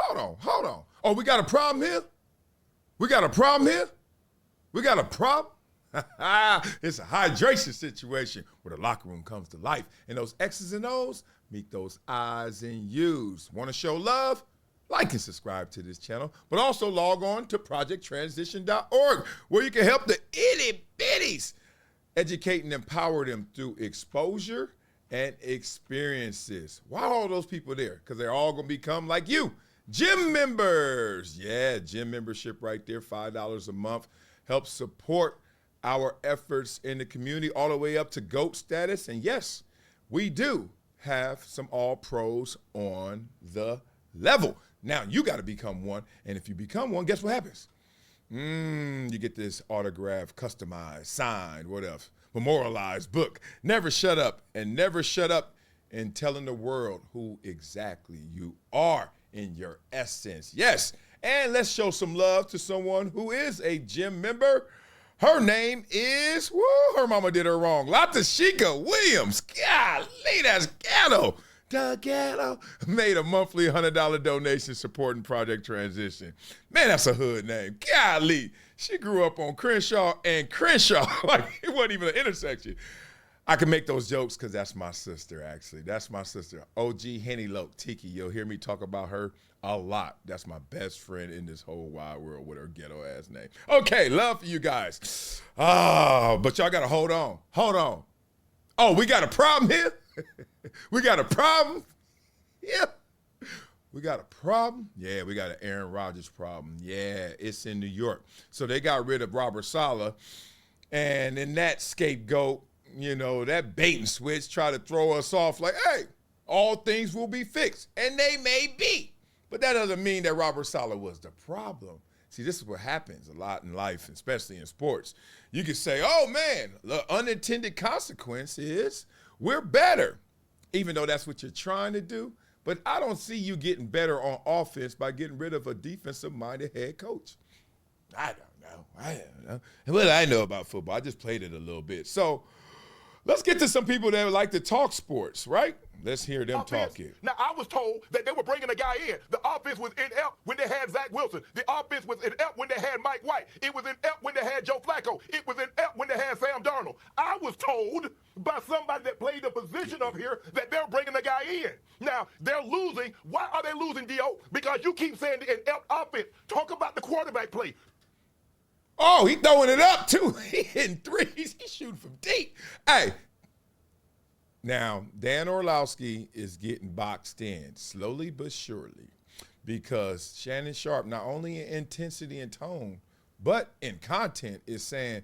Hold on. Oh, we got a problem here? We got a problem? It's a hydration situation where the locker room comes to life. And those X's and O's meet those I's and U's. Want to show love? Like and subscribe to this channel, but also log on to projecttransition.org where you can help the itty bitties educate and empower them through exposure and experiences. Why are all those people there? Because they're all going to become like you, gym members. Yeah, gym membership right there, $5 a month. Helps support our efforts in the community all the way up to GOAT status. And yes, we do have some all pros on the level. Now you got to become one. And if you become one, guess what happens? You get this autograph, customized, signed, whatever, memorialized book. Never shut up in telling the world who exactly you are in your essence. Yes. And let's show some love to someone who is a gym member. Her name is, her mama did her wrong, Latashika Williams. Golly, that's ghetto. Ghetto. Made a monthly $100 donation supporting Project Transition. Man, that's a hood name. Golly. She grew up on Crenshaw and Crenshaw. Like, it wasn't even an intersection. I can make those jokes because that's my sister, actually. That's my sister, OG Hennylope Tiki. You'll hear me talk about her a lot. That's my best friend in this whole wide world with her ghetto-ass name. Okay, love for you guys. But y'all got to hold on. Oh, we got a problem here? We got a problem? Yeah. We got a problem? Yeah, we got an Aaron Rodgers problem. Yeah, it's in New York. So they got rid of Robert Saleh, and in that scapegoat, that bait and switch try to throw us off like, hey, all things will be fixed. And they may be. But that doesn't mean that Robert Saleh was the problem. See, this is what happens a lot in life, especially in sports. You can say, oh, man, the unintended consequence is we're better, even though that's what you're trying to do. But I don't see you getting better on offense by getting rid of a defensive-minded head coach. I don't know. What do I know about football? I just played it a little bit. So let's get to some people that like to talk sports, right? Let's hear them talking. Now, I was told that they were bringing a guy in. The offense was inept when they had Zach Wilson. The offense was inept when they had Mike White. It was inept when they had Joe Flacco. It was inept when they had Sam Darnold. I was told by somebody that played the position up here that they're bringing a guy in. Now, they're losing. Why are they losing, D.O.? Because you keep saying the inept offense. Talk about the quarterback play. Oh, he throwing it up, too. He hitting threes. He shooting from deep. Hey. Now, Dan Orlowski is getting boxed in slowly but surely because Shannon Sharp, not only in intensity and tone, but in content, is saying,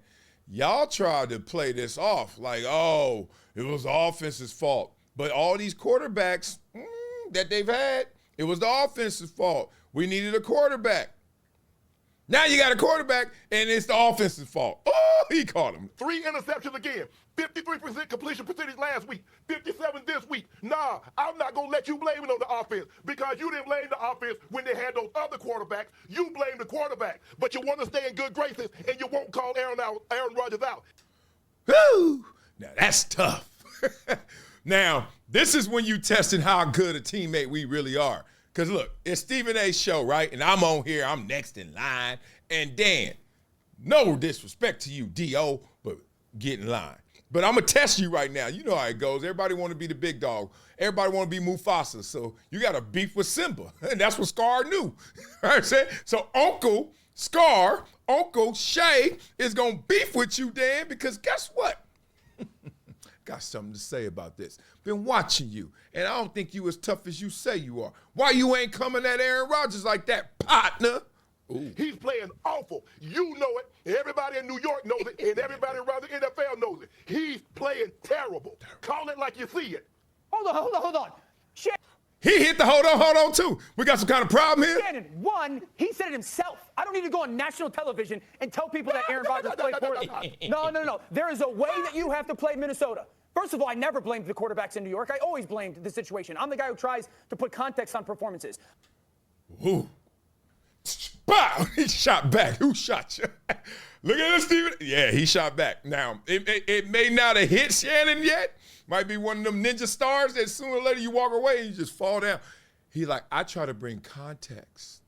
y'all tried to play this off like, oh, it was the offense's fault. But all these quarterbacks that they've had, it was the offense's fault. We needed a quarterback. Now you got a quarterback, and it's the offense's fault. Oh, he caught him. 3 interceptions again. 53% completion percentage last week. 57 this week. Nah, I'm not going to let you blame it on the offense because you didn't blame the offense when they had those other quarterbacks. You blame the quarterback. But you want to stay in good graces, and you won't call Aaron Rodgers out. Woo! Now, that's tough. Now, this is when you testing how good a teammate we really are. Because, look, it's Stephen A's show, right? And I'm on here. I'm next in line. And Dan, no disrespect to you, D.O., but get in line. But I'm going to test you right now. You know how it goes. Everybody want to be the big dog. Everybody want to be Mufasa. So you got to beef with Simba. And that's what Scar knew. Right? So Uncle Scar, Uncle Shay is going to beef with you, Dan, because guess what? Got something to say about this. Been watching you, and I don't think you as tough as you say you are. Why you ain't coming at Aaron Rodgers like that, partner? Ooh. He's playing awful. You know it. Everybody in New York knows it, and everybody around the NFL knows it. He's playing terrible. Call it like you see it. Hold on. Shit. He hit the hold on too. We got some kind of problem here. Shannon, one, he said it himself. I don't need to go on national television and tell people that Aaron Rodgers played poorly. No. There is a way that you have to play Minnesota. First of all, I never blamed the quarterbacks in New York. I always blamed the situation. I'm the guy who tries to put context on performances. Ooh. Bow! He shot back. Who shot you? Look at this, Steven. Yeah, he shot back. Now, it may not have hit Shannon yet. Might be one of them ninja stars that sooner or later you walk away and you just fall down. I try to bring context.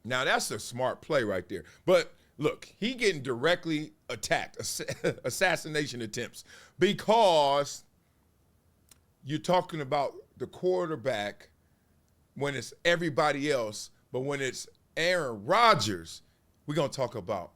Now, that's a smart play right there. But look, he getting directly attacked, assassination attempts, because you're talking about the quarterback when it's everybody else, but when it's Aaron Rodgers, we're going to talk about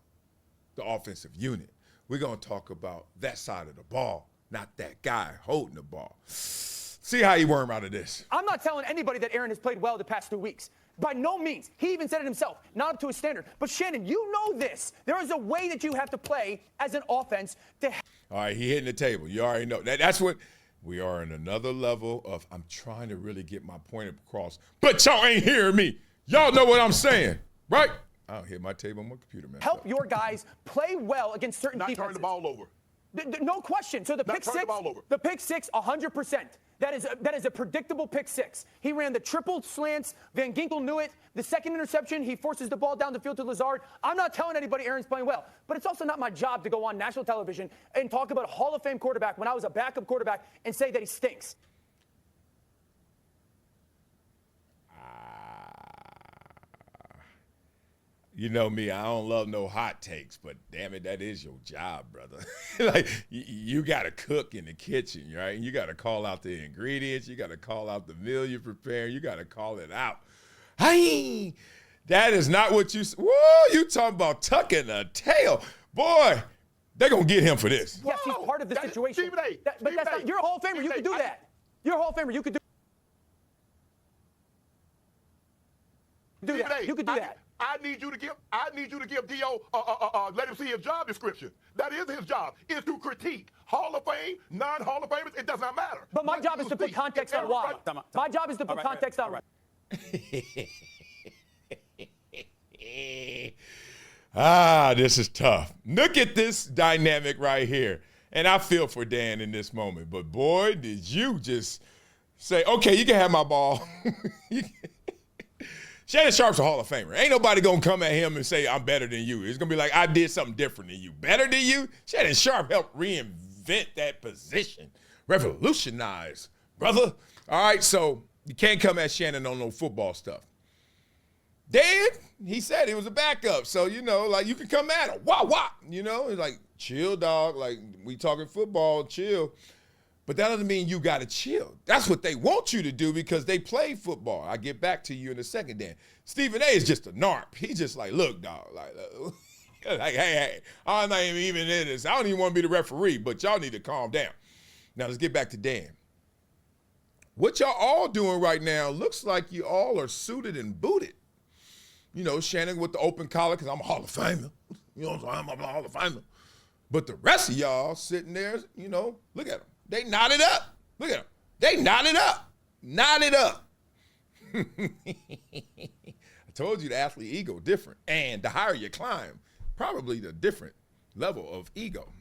the offensive unit. We're going to talk about that side of the ball, not that guy holding the ball. See how you worm out of this. I'm not telling anybody that Aaron has played well the past 2 weeks. By no means. He even said it himself, not up to his standard. But, Shannon, you know this. There is a way that you have to play as an offense to. All right, he hitting the table. You already know. That's what we are in another level of I'm trying to really get my point across. But y'all ain't hearing me. Y'all know what I'm saying, right? I don't hit my table on my computer, man. Help your guys play well against certain defenses. Not turn the ball over. No question. So the pick six, the pick six, 100%. That is a predictable pick six. He ran the triple slants. Van Ginkel knew it. The second interception, he forces the ball down the field to Lazard. I'm not telling anybody Aaron's playing well, but it's also not my job to go on national television and talk about a Hall of Fame quarterback when I was a backup quarterback and say that he stinks. You know me, I don't love no hot takes, but damn it, that is your job, brother. Like, you got to cook in the kitchen, right? You got to call out the ingredients. You got to call out the meal you're preparing. You got to call it out. Hey, that is not what you – whoa, you talking about tucking a tail. Boy, they're going to get him for this. Yes, he's part of the situation. But that's not – you're a Hall of Famer. You can do that. You're a Hall of Famer. You could do that. You could do that. I need you to give D.O. Let him see his job description. That is his job, is to critique Hall of Fame, non-Hall of Famers. It does not matter. But my job is to put context on why. My job is to put context on why. This is tough. Look at this dynamic right here. And I feel for Dan in this moment. But, boy, did you just say, okay, you can have my ball. Shannon Sharp's a Hall of Famer. Ain't nobody going to come at him and say, I'm better than you. It's going to be like, I did something different than you. Better than you? Shannon Sharp helped reinvent that position. Revolutionize, brother. All right, so you can't come at Shannon on no football stuff. Dan, he said he was a backup. So, you know, like, you can come at him. Wah. You know, it's like, chill, dog. Like, we talking football, chill. But that doesn't mean you got to chill. That's what they want you to do because they play football. I'll get back to you in a second, Dan. Stephen A is just a narp. He's just like, look, dog, like hey, I'm not even in this. I don't even want to be the referee, but y'all need to calm down. Now, let's get back to Dan. What y'all all doing right now looks like you all are suited and booted. You know, Shannon with the open collar because I'm a Hall of Famer. You know what I'm saying? I'm a Hall of Famer. But the rest of y'all sitting there, you know, look at them. They knotted up. Look at them. They knotted up. Knotted up. I told you the athlete ego different. And the higher you climb, probably the different level of ego.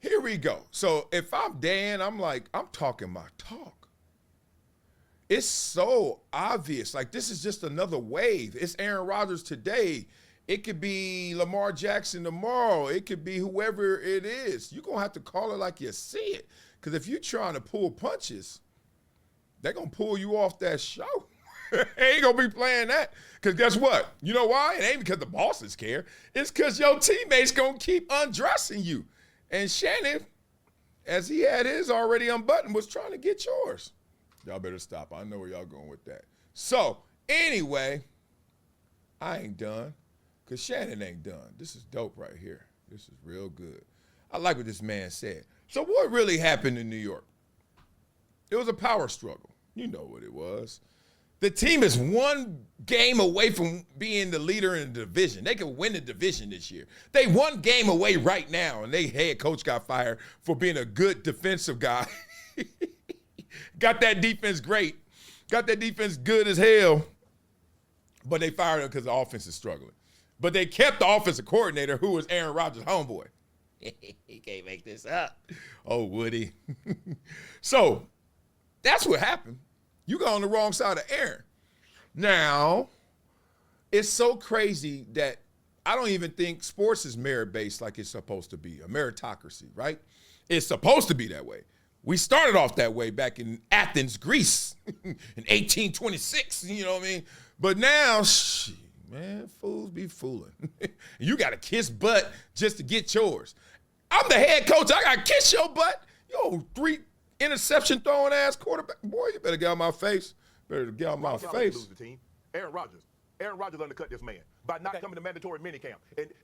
Here we go. So if I'm Dan, I'm like, I'm talking my talk. It's so obvious. Like, this is just another wave. It's Aaron Rodgers today. It could be Lamar Jackson tomorrow. It could be whoever it is. You're going to have to call it like you see it. Because if you're trying to pull punches, they're going to pull you off that show. They ain't going to be playing that. Because guess what? You know why? It ain't because the bosses care. It's because your teammates going to keep undressing you. And Shannon, as he had his already unbuttoned, was trying to get yours. Y'all better stop. I know where y'all going with that. So, anyway, I ain't done. Because Shannon ain't done. This is dope right here. This is real good. I like what this man said. So what really happened in New York? It was a power struggle. You know what it was. The team is one game away from being the leader in the division. They could win the division this year. They one game away right now, and their head coach got fired for being a good defensive guy. Got that defense great. Got that defense good as hell. But they fired him because the offense is struggling. But they kept the offensive coordinator, who was Aaron Rodgers' homeboy. He can't make this up. Oh, Woody. So that's what happened. You got on the wrong side of Aaron. Now, it's so crazy that I don't even think sports is merit-based like it's supposed to be, a meritocracy, right? It's supposed to be that way. We started off that way back in Athens, Greece, in 1826, you know what I mean? But now, man, fools be fooling. You got to kiss butt just to get yours. I'm the head coach. I got to kiss your butt. Yo, 3 interception throwing ass quarterback. Boy, you better get out of my face. Better get out of my face. Lose the team. Aaron Rodgers undercut this man by not coming to mandatory minicamp.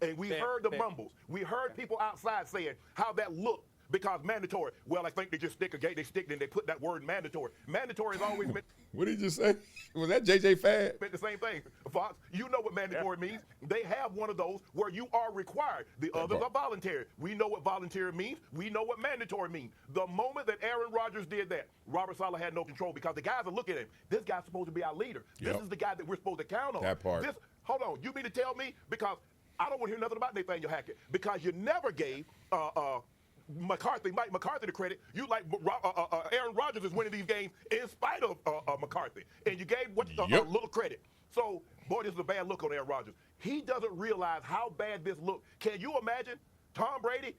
And we heard the mumbles. We heard people outside saying how that looked. Because mandatory, well, I think they just stick and they put that word mandatory. Mandatory is always meant. What did you just say? Was that JJ Fad? Meant the same thing. Fox, you know what mandatory means. They have one of those where you are required. The others are voluntary. We know what voluntary means. We know what mandatory means. The moment that Aaron Rodgers did that, Robert Saleh had no control because the guys are looking at him. This guy's supposed to be our leader. This is the guy that we're supposed to count on. That part. Hold on. You mean to tell me, because I don't want to hear nothing about Nathaniel Hackett, because you never gave Mike McCarthy the credit. You like Aaron Rodgers is winning these games in spite of McCarthy, and you gave a little credit. So, boy, this is a bad look on Aaron Rodgers. He doesn't realize how bad this looked. Can you imagine Tom Brady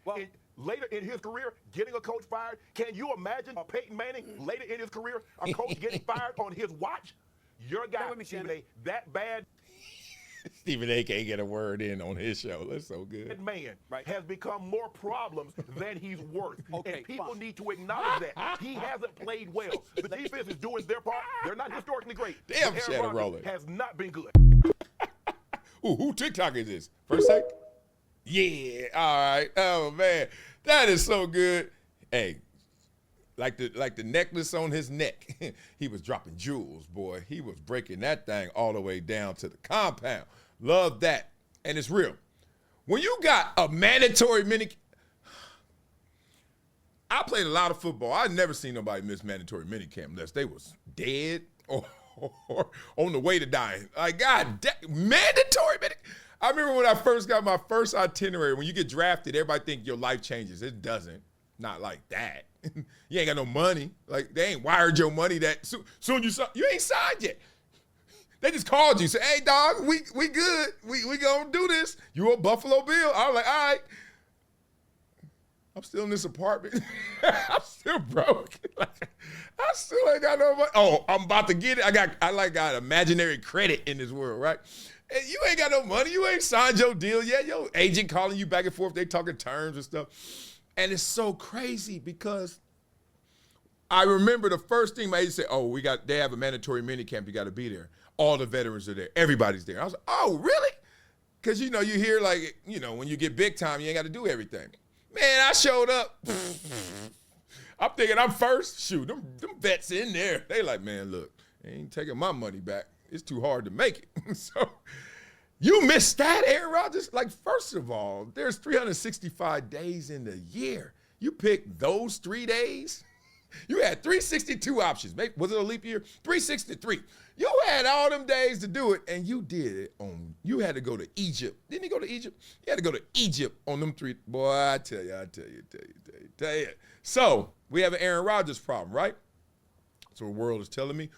later in his career getting a coach fired? Can you imagine Peyton Manning later in his career, a coach getting fired on his watch? Your guy, Stephen A., that bad. Stephen A. can't get a word in on his show. That's so good. That man has become more problems than he's worth. And people need to acknowledge that. He hasn't played well. The defense is doing their part. They're not historically great. Damn, Shadow Roller has not been good. Ooh, who TikTok is this? First take? Yeah, all right. Oh, man. That is so good. Hey, like the necklace on his neck. He was dropping jewels, boy. He was breaking that thing all the way down to the compound. Love that. And it's real. When you got a mandatory I played a lot of football. I've never seen nobody miss mandatory minicamp unless they was dead or on the way to dying. Like, God, mandatory minicamp. I remember when I first got my first itinerary. When you get drafted, everybody think your life changes. It doesn't. Not like that. You ain't got no money. Like, they ain't wired your money that soon you ain't signed yet. They just called you, say, hey, dog, we good. We gonna do this. You a Buffalo Bill? I was like, all right. I'm still in this apartment. I'm still broke. I still ain't got no money. Oh, I'm about to get it. I got imaginary credit in this world, right? And you ain't got no money. You ain't signed your deal yet. Your agent calling you back and forth. They talking terms and stuff. And it's so crazy because I remember the first thing my agent said, oh, they have a mandatory minicamp. You got to be there. All the veterans are there. Everybody's there. I was like, oh, really? Because, you hear like, when you get big time, you ain't got to do everything. Man, I showed up. I'm thinking I'm first. Shoot, them vets in there. They like, man, look, they ain't taking my money back. It's too hard to make it. So you missed that, Aaron Rodgers? Like, first of all, there's 365 days in the year. You pick those 3 days. You had 362 options. Was it a leap year? 363. You had all them days to do it, and you did it you had to go to Egypt. Didn't you go to Egypt? You had to go to Egypt on them 3. Boy, I tell you. So we have an Aaron Rodgers problem, right? So the world is telling me.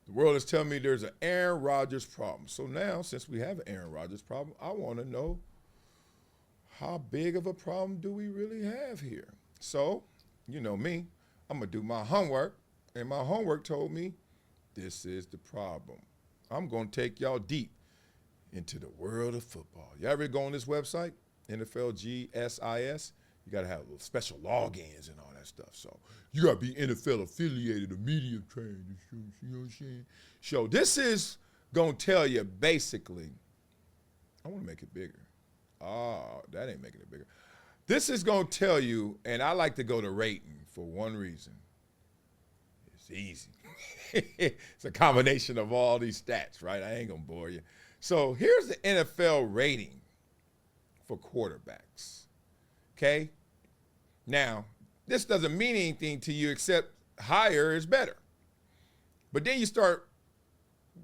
The world is telling me there's an Aaron Rodgers problem. So now, since we have an Aaron Rodgers problem, I want to know, how big of a problem do we really have here? So, you know me, I'm going to do my homework, and my homework told me this is the problem. I'm going to take y'all deep into the world of football. Y'all ever go on this website, NFL GSIS? You got to have little special logins and all that stuff. So you got to be NFL affiliated or media trained. You know what I'm saying? So this is going to tell you basically, I want to make it bigger. Oh, that ain't making it bigger. This is going to tell you, and I like to go to rating for one reason. It's easy. It's a combination of all these stats, right? I ain't going to bore you. So here's the NFL rating for quarterbacks. Okay? Now, this doesn't mean anything to you except higher is better. But then you start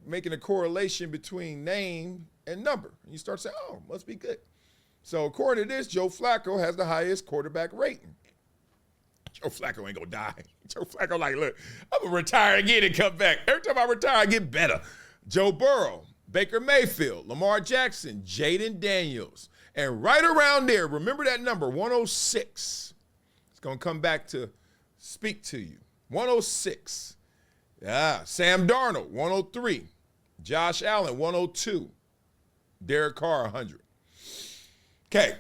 making a correlation between name and number. And you start saying, oh, must be good. So according to this, Joe Flacco has the highest quarterback rating. Joe Flacco ain't gonna die. Joe Flacco like, look, I'm gonna retire again and come back. Every time I retire, I get better. Joe Burrow, Baker Mayfield, Lamar Jackson, Jaden Daniels. And right around there, remember that number, 106. It's gonna come back to speak to you. 106. Sam Darnold, 103. Josh Allen, 102. Derek Carr, 100. Okay.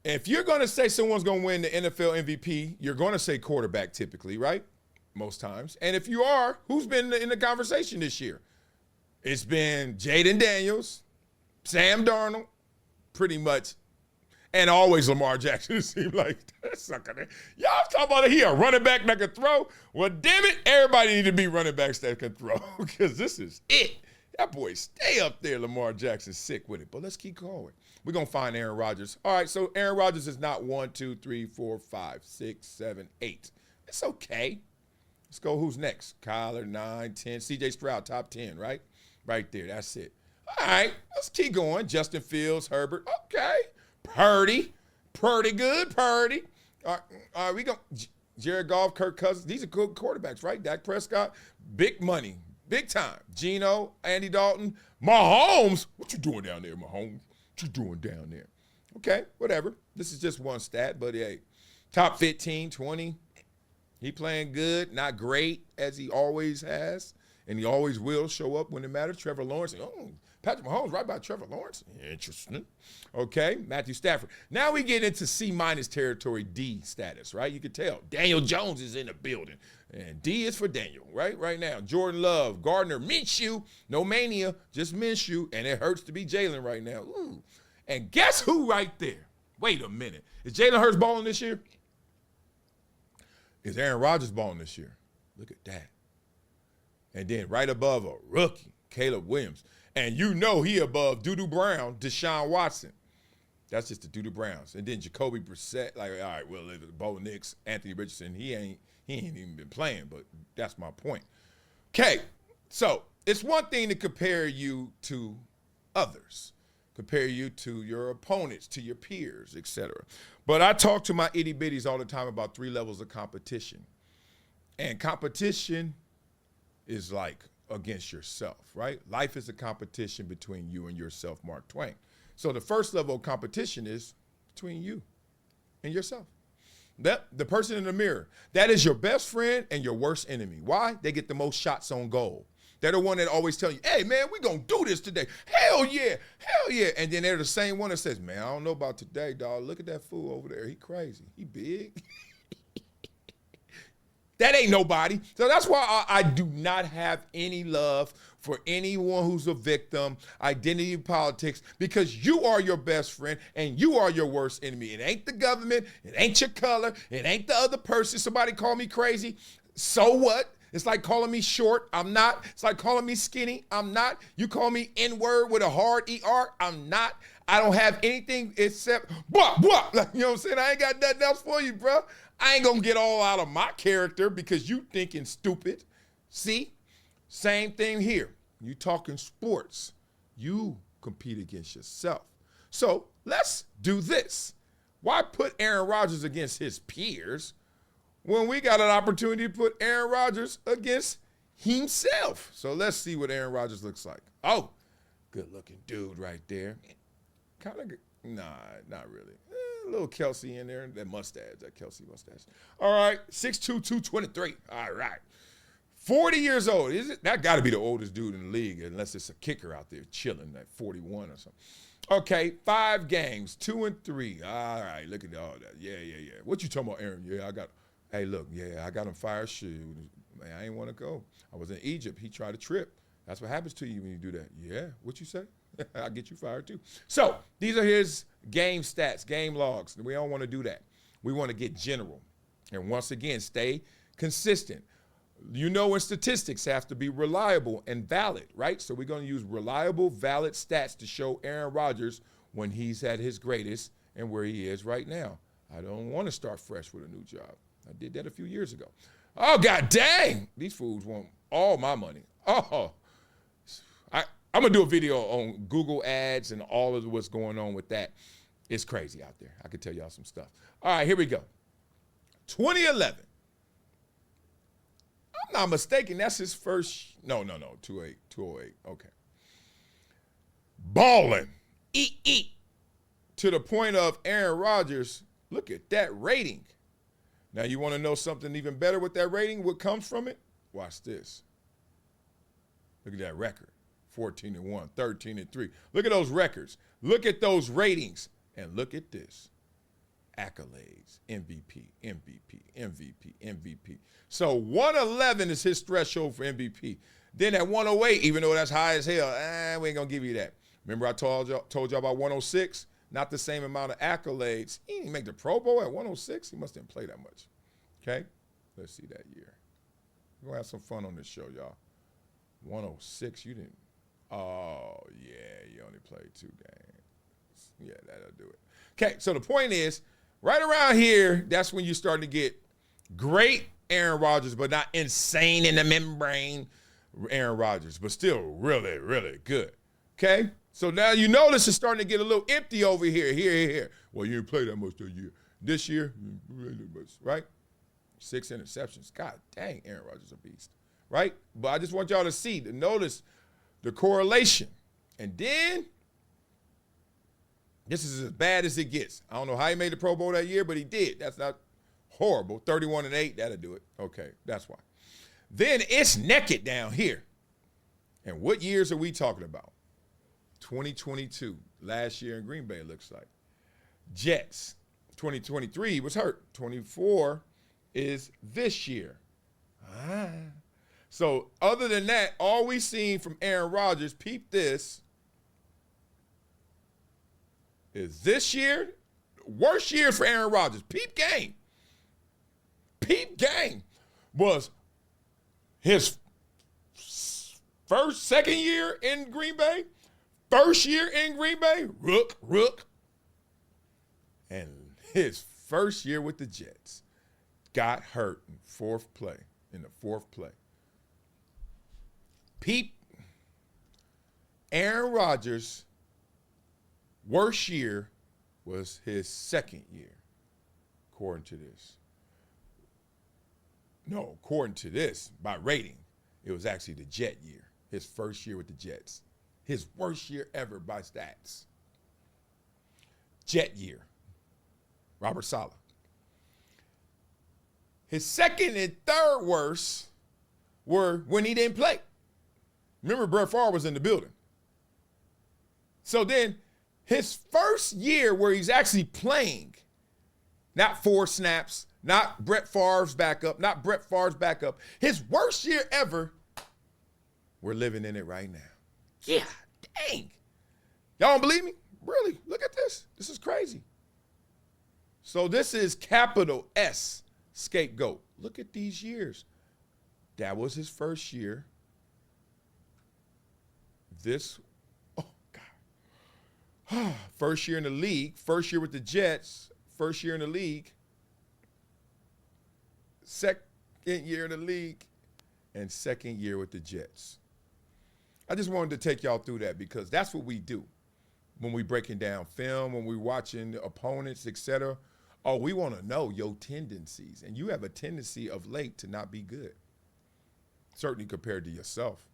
If you're going to say someone's going to win the NFL MVP, you're going to say quarterback typically, right? Most times. And if you are, who's been in the conversation this year? It's been Jaden Daniels, Sam Darnold, pretty much, and always Lamar Jackson. It seems like that sucker. Y'all talking about he a running back that can throw? Well, damn it, everybody need to be running backs that can throw because this is it. That boy stay up there. Lamar Jackson's sick with it. But let's keep going. We're going to find Aaron Rodgers. All right, so Aaron Rodgers is not 1, 2, 3, 4, 5, 6, 7, 8. It's okay. Let's go. Who's next? Kyler, 9, 10. C.J. Stroud, top 10, right? Right there. That's it. All right, let's keep going. Justin Fields, Herbert. Okay. Purdy good. Purdy. All right, we go. Jared Goff, Kirk Cousins. These are good quarterbacks, right? Dak Prescott, big money, big time. Geno, Andy Dalton, Mahomes. What you doing down there, Mahomes? What you doing down there? Okay, whatever. This is just one stat, but hey, top 15, 20. He playing good, not great as he always has, and he always will show up when it matters. Trevor Lawrence. Oh, Patrick Mahomes right by Trevor Lawrence. Interesting. Okay, Matthew Stafford. Now we get into C- territory, D status, right? You can tell. Daniel Jones is in the building. And D is for Daniel, right now. Jordan Love, Gardner Minshew, no mania, just Minshew, and it hurts to be Jalen right now. Ooh. And guess who right there? Wait a minute. Is Jalen Hurts balling this year? Is Aaron Rodgers balling this year? Look at that. And then right above a rookie, Caleb Williams. And you know he above Doodoo Brown, Deshaun Watson. That's just the Doodoo Browns. And then Jacoby Brissett, like, all right, well, Bo Nix, Anthony Richardson, he ain't even been playing, but that's my point. Okay, so it's one thing to compare you to others, compare you to your opponents, to your peers, etc. But I talk to my itty bitties all the time about 3 levels of competition. And competition is like against yourself, right? Life is a competition between you and yourself, Mark Twain. So the first level of competition is between you and yourself. The person in the mirror, that is your best friend and your worst enemy. Why? They get the most shots on goal. They're the one that always tell you, hey, man, we're going to do this today. Hell yeah. And then they're the same one that says, man, I don't know about today, dog. Look at that fool over there. He crazy. He big. That ain't nobody. So that's why I do not have any love for anyone who's a victim, identity politics, because you are your best friend and you are your worst enemy. It ain't the government. It ain't your color. It ain't the other person. Somebody call me crazy. So what? It's like calling me short. I'm not. It's like calling me skinny. I'm not. You call me N-word with a hard ER. I'm not. I don't have anything except, like, you know what I'm saying? I ain't got nothing else for you, bro. I ain't gonna get all out of my character because you thinking stupid. See? Same thing here. You talking sports. You compete against yourself. So let's do this. Why put Aaron Rodgers against his peers when we got an opportunity to put Aaron Rodgers against himself? So let's see what Aaron Rodgers looks like. Oh, good looking dude right there. Kind of good. Nah, not really. A little Kelsey in there. That mustache, that Kelsey mustache. All right, 6'2", 223. All right. 40 years old. Is it? That got to be the oldest dude in the league, unless it's a kicker out there chilling at 41 or something. Okay, 5 games, 2 and 3. All right, look at all that. Yeah. What you talking about, Aaron? Yeah, I got him fired. Shoot, man, I ain't want to go. I was in Egypt. He tried to trip. That's what happens to you when you do that. Yeah, what you say? I'll get you fired too. So these are his game stats, game logs. We don't want to do that. We want to get general. And once again, stay consistent. You know, when statistics have to be reliable and valid, right? So we're going to use reliable, valid stats to show Aaron Rodgers when he's at his greatest and where he is right now. I don't want to start fresh with a new job. I did that a few years ago. Oh, God dang. These fools want all my money. Oh, I'm going to do a video on Google ads and all of what's going on with that. It's crazy out there. I could tell y'all some stuff. All right, here we go. 2011. I'm not mistaken. That's his first. No. 208. Okay. Balling. Eat. To the point of Aaron Rodgers. Look at that rating. Now, you want to know something even better with that rating? What comes from it? Watch this. Look at that record. 14-1, 13-3. Look at those records. Look at those ratings. And look at this. Accolades. MVP, MVP, MVP, MVP. So 111 is his threshold for MVP. Then at 108, even though that's high as hell, we ain't going to give you that. Remember I told y'all about 106? Not the same amount of accolades. He didn't make the Pro Bowl at 106. He must have didn't play that much. Okay? Let's see that year. We're going to have some fun on this show, y'all. 106, you didn't. Oh, yeah, you only played 2 games. Yeah, that'll do it. Okay, so the point is, right around here, that's when you're starting to get great Aaron Rodgers, but not insane in the membrane Aaron Rodgers, but still really, really good. Okay? So now you notice it's starting to get a little empty over here, here. Well, you didn't play that much that year. This year, right? 6 interceptions. God dang, Aaron Rodgers a beast, right? But I just want y'all to see, to notice the correlation. And then, this is as bad as it gets. I don't know how he made the Pro Bowl that year, but he did. That's not horrible. 31-8, that'll do it. Okay, that's why. Then it's naked down here. And what years are we talking about? 2022, last year in Green Bay, it looks like. Jets, 2023, he was hurt. 24 is this year. So other than that, all we seen from Aaron Rodgers, peep this, is this year, worst year for Aaron Rodgers. Peep game was his second year in Green Bay, first year in Green Bay, rook. And his first year with the Jets got hurt in the fourth play. Peep, Aaron Rodgers' worst year was his second year, according to this. No, according to this, by rating, it was actually the Jet year, his first year with the Jets. His worst year ever by stats. Jet year, Robert Saleh. His second and third worst were when he didn't play. Remember, Brett Favre was in the building. So then his first year where he's actually playing, not 4 snaps, not Brett Favre's backup, his worst year ever, we're living in it right now. Yeah, dang. Y'all don't believe me? Really? Look at this. This is crazy. So this is capital S, scapegoat. Look at these years. That was his first year. First year in the league, first year with the Jets, first year in the league, second year in the league, and second year with the Jets. I just wanted to take y'all through that because that's what we do when we breaking down film, when we watching opponents, etc. Oh, we want to know your tendencies, and you have a tendency of late to not be good, certainly compared to yourself.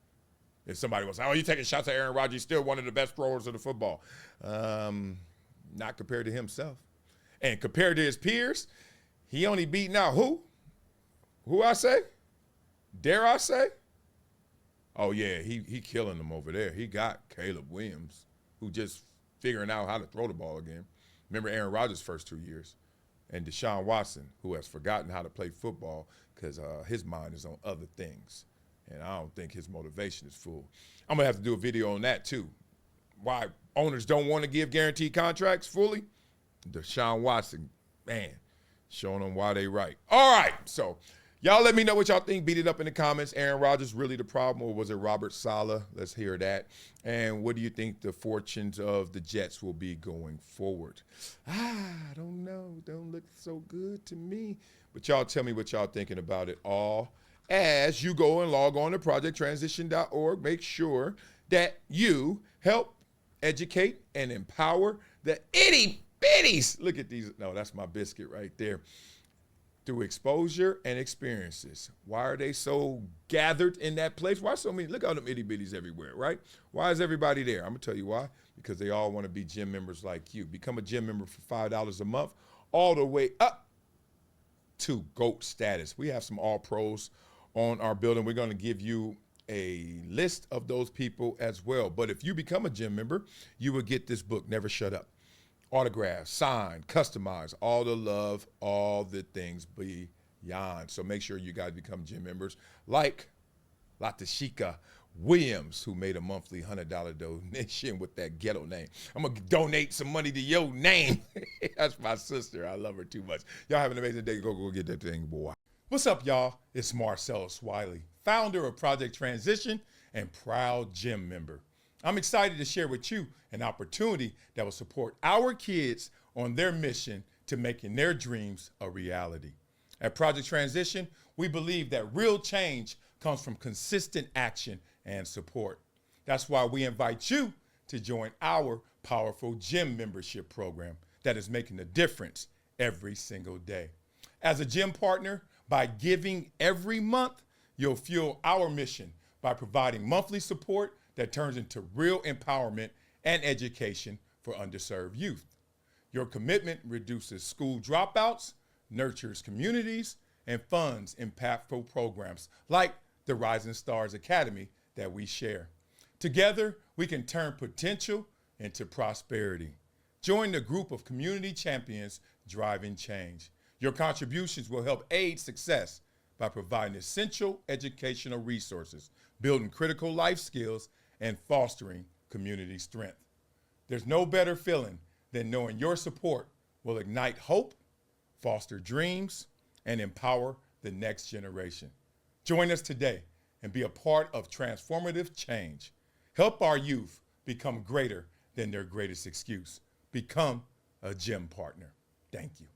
If somebody was, you're taking shots at Aaron Rodgers, he's still one of the best throwers of the football. Not compared to himself. And compared to his peers, he only beaten out who? Who I say? Dare I say? Oh, yeah, he killing them over there. He got Caleb Williams, who just figuring out how to throw the ball again. Remember Aaron Rodgers' first 2 years. And Deshaun Watson, who has forgotten how to play football because his mind is on other things. And I don't think his motivation is full. I'm going to have to do a video on that, too. Why owners don't want to give guaranteed contracts fully? Deshaun Watson, man, showing them why they right. All right, so y'all let me know what y'all think. Beat it up in the comments. Aaron Rodgers really the problem, or was it Robert Saleh? Let's hear that. And what do you think the fortunes of the Jets will be going forward? I don't know. Don't look so good to me. But y'all tell me what y'all thinking about it all. As you go and log on to projecttransition.org, make sure that you help educate and empower the itty-bitties. Look at these. No, that's my biscuit right there. Through exposure and experiences. Why are they so gathered in that place? Why so many? Look at all them itty-bitties everywhere, right? Why is everybody there? I'm going to tell you why. Because they all want to be gym members like you. Become a gym member for $5 a month all the way up to GOAT status. We have some all pros on our building. We're going to give you a list of those people as well. But if you become a gym member, you will get this book, Never Shut Up. Autographed, signed, customized, all the love, all the things beyond. So make sure you guys become gym members like Latashika Williams, who made a monthly $100 donation with that ghetto name. I'm going to donate some money to your name. That's my sister. I love her too much. Y'all have an amazing day. Go get that thing, boy. What's up, y'all? It's Marcellus Wiley, founder of Project Transition and proud gym member. I'm excited to share with you an opportunity that will support our kids on their mission to making their dreams a reality. At Project Transition, we believe that real change comes from consistent action and support. That's why we invite you to join our powerful gym membership program that is making a difference every single day. As a gym partner, by giving every month, you'll fuel our mission by providing monthly support that turns into real empowerment and education for underserved youth. Your commitment reduces school dropouts, nurtures communities, and funds impactful programs like the Rising Stars Academy that we share. Together, we can turn potential into prosperity. Join the group of community champions driving change. Your contributions will help aid success by providing essential educational resources, building critical life skills, and fostering community strength. There's no better feeling than knowing your support will ignite hope, foster dreams, and empower the next generation. Join us today and be a part of transformative change. Help our youth become greater than their greatest excuse. Become a gym partner. Thank you.